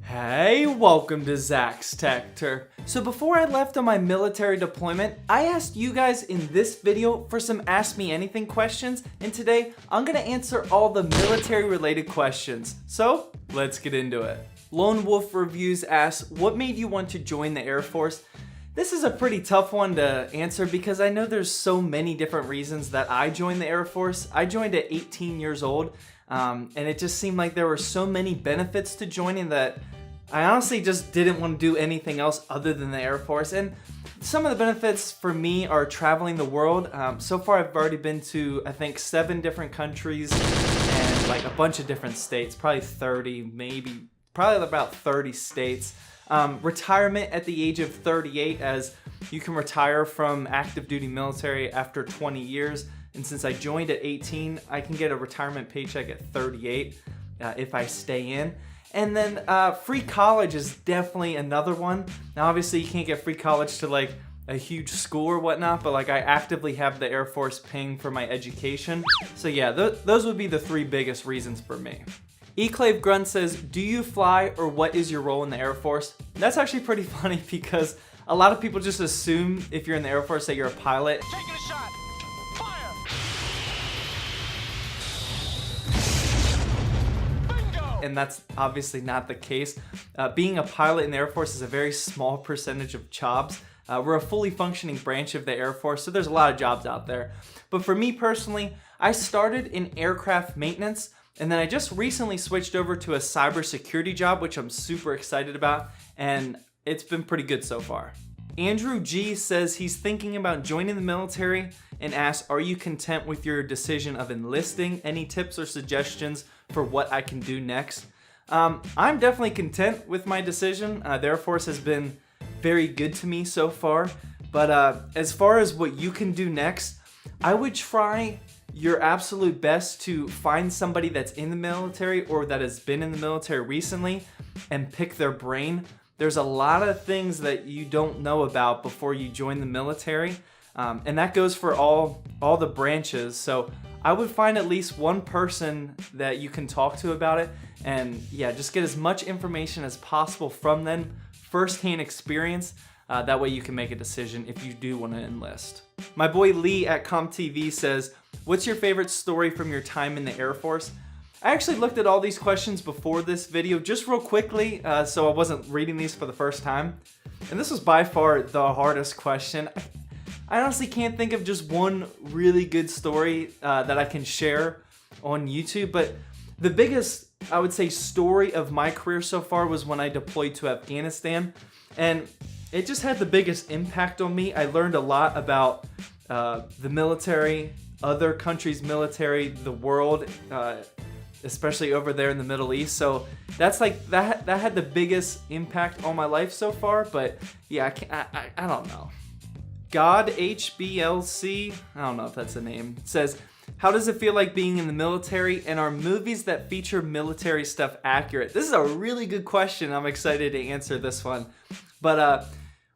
Hey, welcome to zachstechturf. So before I left on my military deployment, I asked you guys in this video for some Ask Me Anything questions, and today I'm gonna answer all the military related questions. So let's get into it. Lone Wolf Reviews asks, what made you want to join the Air Force? This is a pretty tough one to answer because I know there's so many different reasons that I joined the Air Force. I joined at 18 years old, and it just seemed like there were so many benefits to joining that I honestly just didn't want to do anything else other than the Air Force. And some of the benefits for me are traveling the world. So far I've already been to, I think, 7 different countries and like a bunch of different states, probably 30, probably about 30 states. Retirement at the age of 38, as you can retire from active duty military after 20 years. And since I joined at 18, I can get a retirement paycheck at 38 if I stay in. And then free college is definitely another one. Now obviously you can't get free college to like a huge school or whatnot, but like I actively have the Air Force paying for my education. So yeah, those would be the 3 biggest reasons for me. Eclave Grunt says, do you fly or what is your role in the Air Force? That's actually pretty funny because a lot of people just assume if you're in the Air Force that you're a pilot. Taking a shot. Fire. Bingo. And that's obviously not the case. Being a pilot in the Air Force is a very small percentage of jobs. We're a fully functioning branch of the Air Force, so there's a lot of jobs out there. But for me personally, I started in aircraft maintenance, and then I just recently switched over to a cybersecurity job, which I'm super excited about, and it's been pretty good so far. Andrew G says he's thinking about joining the military and asks, are you content with your decision of enlisting? Any tips or suggestions for what I can do next? I'm definitely content with my decision. The Air Force has been very good to me so far, but as far as what you can do next, I would try your absolute best to find somebody that's in the military or that has been in the military recently and pick their brain. There's a lot of things that you don't know about before you join the military, and that goes for all the branches. So I would find at least one person that you can talk to about it, and yeah, just get as much information as possible from them, firsthand experience. That way you can make a decision if you do want to enlist. My boy Lee at CompTV says, what's your favorite story from your time in the Air Force? I actually looked at all these questions before this video just real quickly, so I wasn't reading these for the first time. And this was by far the hardest question. I honestly can't think of just one really good story that I can share on YouTube, but the biggest, I would say, story of my career so far was when I deployed to Afghanistan, and it just had the biggest impact on me. I learned a lot about the military, other countries' military, the world, especially over there in the Middle East. So that's like that had the biggest impact on my life so far. But yeah, I don't know. God HBLC, I don't know if that's a name, says, how does it feel like being in the military, and are movies that feature military stuff accurate? This is a really good question. I'm excited to answer this one. But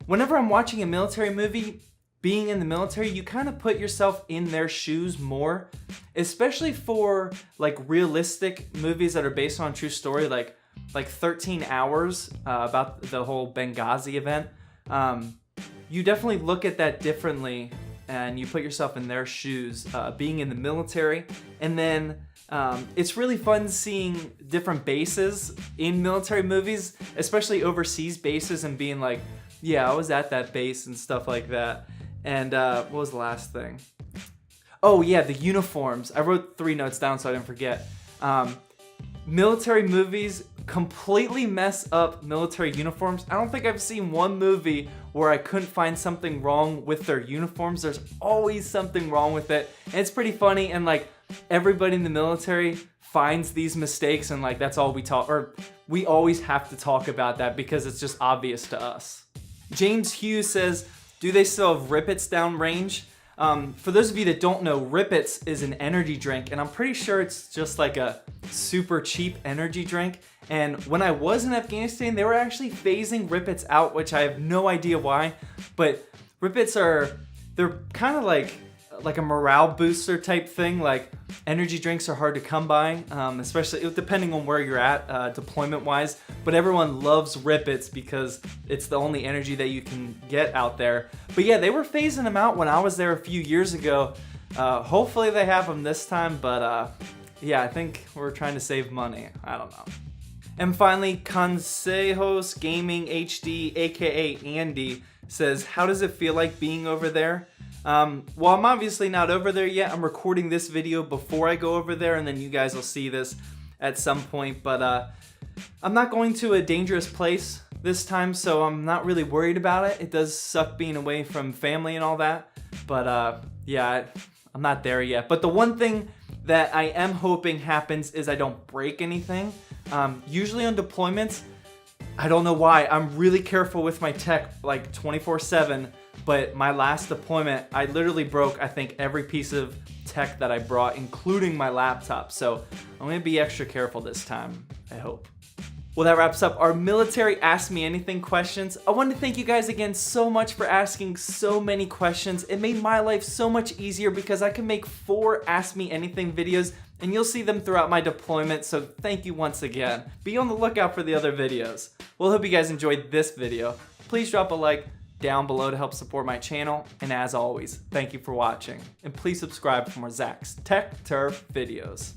whenever I'm watching a military movie, being in the military, you kind of put yourself in their shoes more, especially for like realistic movies that are based on a true story, like 13 Hours, about the whole Benghazi event. You definitely look at that differently, and you put yourself in their shoes, being in the military. And then it's really fun seeing different bases in military movies, especially overseas bases, and being like, yeah, I was at that base and stuff like that. And what was the last thing? Oh yeah, the uniforms. I wrote 3 notes down so I didn't forget. Military movies completely mess up military uniforms. I don't think I've seen one movie where I couldn't find something wrong with their uniforms. There's always something wrong with it. And it's pretty funny, and like everybody in the military finds these mistakes, and like that's all we talk, or we always have to talk about that because it's just obvious to us. James Hughes says, do they still have Rippets downrange? For those of you that don't know, Rippets is an energy drink, and I'm pretty sure it's just like a super cheap energy drink. And when I was in Afghanistan, they were actually phasing Rippets out, which I have no idea why. But Rippets they're kind of like like a morale booster type thing. Like energy drinks are hard to come by, especially depending on where you're at deployment wise, but everyone loves Rip-Its because it's the only energy that you can get out there. But yeah, they were phasing them out when I was there a few years ago. Hopefully they have them this time, but yeah, I think we're trying to save money. I don't know. And finally, Consejos Gaming HD, aka Andy, says, how does it feel like being over there? Well, I'm obviously not over there yet. I'm recording this video before I go over there, and then you guys will see this at some point. But I'm not going to a dangerous place this time, so I'm not really worried about it. It does suck being away from family and all that. But yeah, I'm not there yet. But the one thing that I am hoping happens is I don't break anything. Usually on deployments, I don't know why, I'm really careful with my tech like 24/7, but my last deployment, I literally broke, I think, every piece of tech that I brought, including my laptop. So I'm gonna be extra careful this time, I hope. Well, that wraps up our military Ask Me Anything questions. I want to thank you guys again so much for asking so many questions. It made my life so much easier because I can make 4 Ask Me Anything videos and you'll see them throughout my deployment, so thank you once again. Be on the lookout for the other videos. Well, hope you guys enjoyed this video. Please drop a like down below to help support my channel, and as always, thank you for watching. And please subscribe for more Zach's Tech Turf videos.